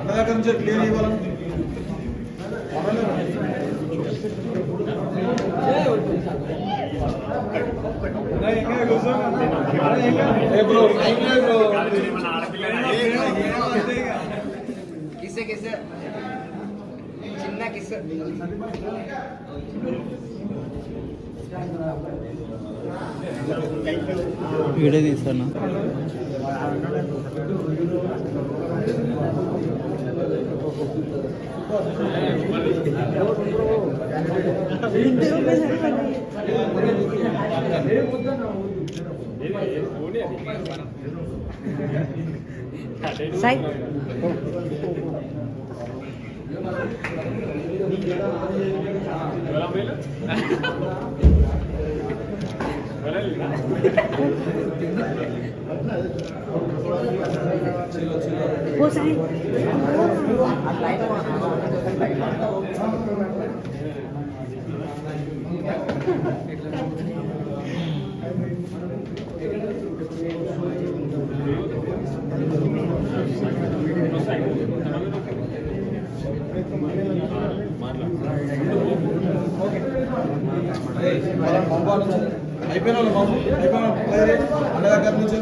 దగ్గర నుంచి క్లియర్ ఇవ్వాలని చిన్న కిస్ వీడియో తీస్తాను. సాయి वो साई అయిపోయిన వాళ్ళు బాబు అయిపోయిన అన్న దగ్గర నుంచి